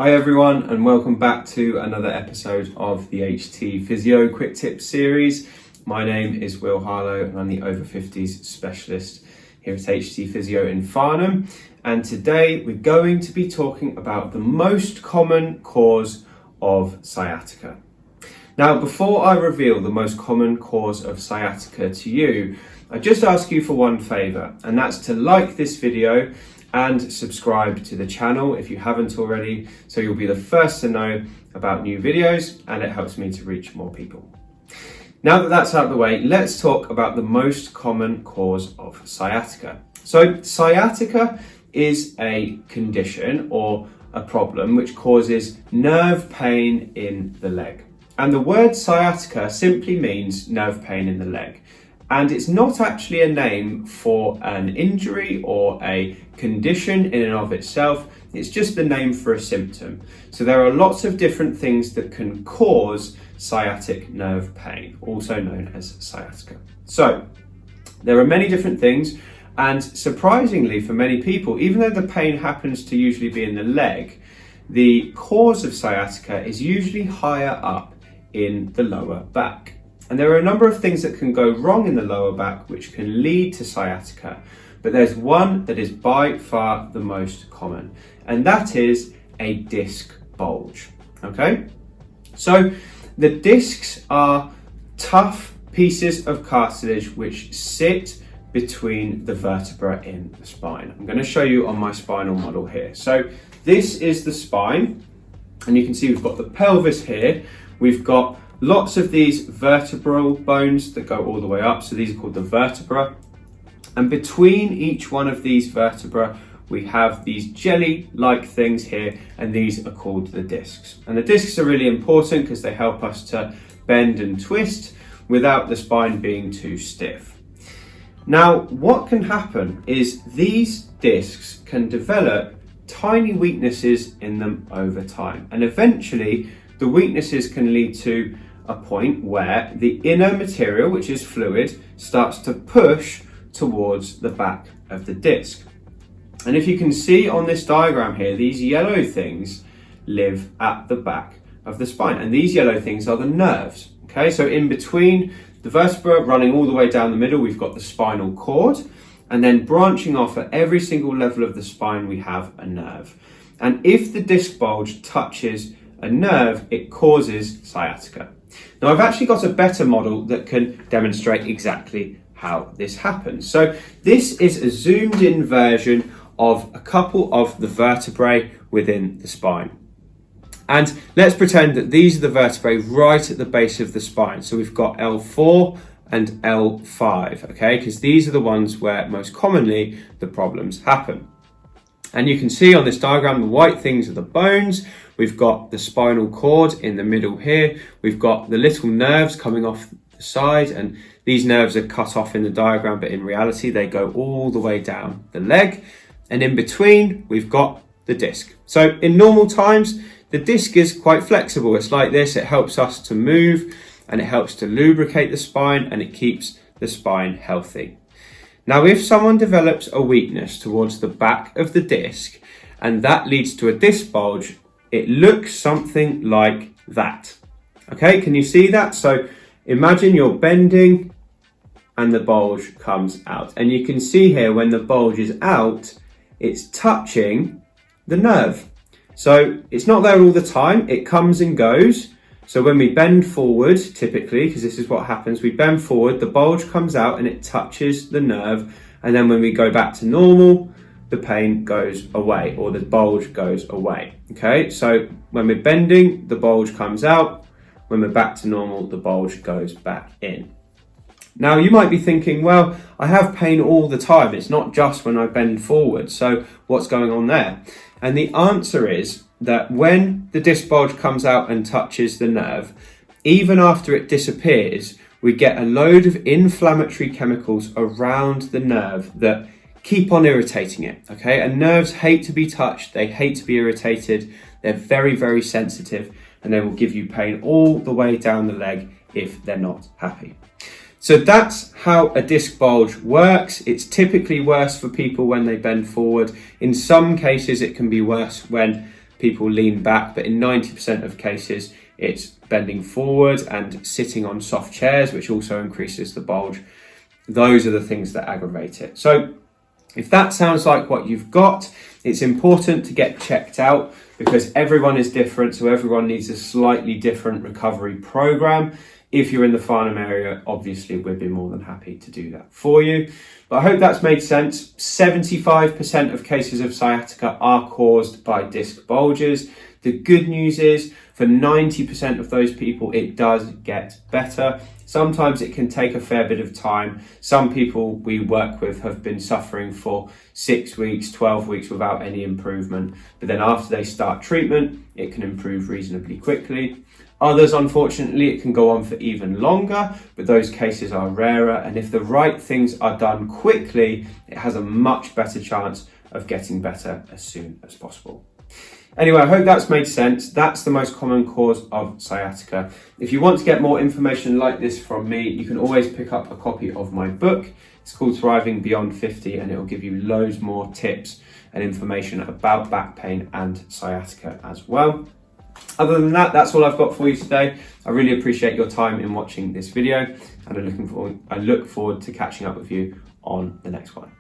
Hi everyone, and welcome back to another episode of the HT Physio Quick Tips series. My name is Harlow and I'm the Over-Fifties specialist here at HT Physio in Farnham. And today we're going to be talking about the most common cause of sciatica. Now, before I reveal the most common cause of sciatica to you, I just ask you for one favour, and that's to like this video and subscribe to the channel if you haven't already, so you'll be the first to know about new videos and it helps me to reach more people. Now that that's out of the way, let's talk about the most common cause of sciatica. So sciatica is a condition or a problem which causes nerve pain in the leg. And the word sciatica simply means nerve pain in the leg. And it's not actually a name for an injury or a condition in and of itself, it's just the name for a symptom. So there are lots of different things that can cause sciatic nerve pain, also known as sciatica. So there are many different things, and surprisingly for many people, even though the pain happens to usually be in the leg, the cause of sciatica is usually higher up in the lower back. And there are a number of things that can go wrong in the lower back which can lead to sciatica, but there's one that is by far the most common, and that is a disc bulge, okay? So the discs are tough pieces of cartilage which sit between the vertebra in the spine. I'm going to show you on my spinal model here. So this is the spine, and you can see we've got the pelvis here, we've got lots of these vertebral bones that go all the way up, so these are called the vertebra. And between each one of these vertebra, we have these jelly-like things here, and these are called the discs. And the discs are really important because they help us to bend and twist without the spine being too stiff. Now, what can happen is these discs can develop tiny weaknesses in them over time, and eventually the weaknesses can lead to a point where the inner material, which is fluid, starts to push towards the back of the disc. And if you can see on this diagram here, these yellow things live at the back of the spine, and these yellow things are the nerves. Okay, so in between the vertebra, running all the way down the middle, we've got the spinal cord, and then branching off at every single level of the spine, we have a nerve. And if the disc bulge touches a nerve, it causes sciatica. Now, I've actually got a better model that can demonstrate exactly how this happens. So this is a zoomed in version of a couple of the vertebrae within the spine. And let's pretend that these are the vertebrae right at the base of the spine. So we've got L4 and L5, okay? Because these are the ones where most commonly the problems happen. And you can see on this diagram, the white things are the bones. We've got the spinal cord in the middle here. We've got the little nerves coming off the side, and these nerves are cut off in the diagram, but in reality, they go all the way down the leg. And in between, we've got the disc. So in normal times, the disc is quite flexible. It's like this. It helps us to move, and it helps to lubricate the spine, and it keeps the spine healthy. Now, if someone develops a weakness towards the back of the disc, and that leads to a disc bulge, it looks something like that. Okay, can you see that? So imagine you're bending and the bulge comes out. And you can see here when the bulge is out, it's touching the nerve. So it's not there all the time, it comes and goes. So when we bend forward, typically, because this is what happens, we bend forward, the bulge comes out and it touches the nerve. And then when we go back to normal, the pain goes away, or the bulge goes away. Okay, so when we're bending, the bulge comes out. When we're back to normal, the bulge goes back in. Now, you might be thinking, well, I have pain all the time. It's not just when I bend forward. So what's going on there? And the answer is that when the disc bulge comes out and touches the nerve, even after it disappears, we get a load of inflammatory chemicals around the nerve that keep on irritating it, okay? And nerves hate to be touched, they hate to be irritated, they're very, very sensitive, and they will give you pain all the way down the leg if they're not happy. So that's how a disc bulge works. It's typically worse for people when they bend forward. In some cases, it can be worse when people lean back, but in 90% of cases, it's bending forward and sitting on soft chairs, which also increases the bulge. Those are the things that aggravate it. So if that sounds like what you've got, it's important to get checked out because everyone is different, so everyone needs a slightly different recovery program. If you're in the Farnham area, obviously we'd be more than happy to do that for you. But I hope that's made sense. 75% of cases of sciatica are caused by disc bulges. The good news is for 90% of those people, it does get better. Sometimes it can take a fair bit of time. Some people we work with have been suffering for 6 weeks, 12 weeks without any improvement. But then after they start treatment, it can improve reasonably quickly. Others, unfortunately, it can go on for even longer, but those cases are rarer. And if the right things are done quickly, it has a much better chance of getting better as soon as possible. Anyway, I hope that's made sense. That's the most common cause of sciatica. If you want to get more information like this from me, you can always pick up a copy of my book. It's called Thriving Beyond 50, and it will give you loads more tips and information about back pain and sciatica as well. Other than that, that's all I've got for you today. I really appreciate your time in watching this video, and I look forward to catching up with you on the next one.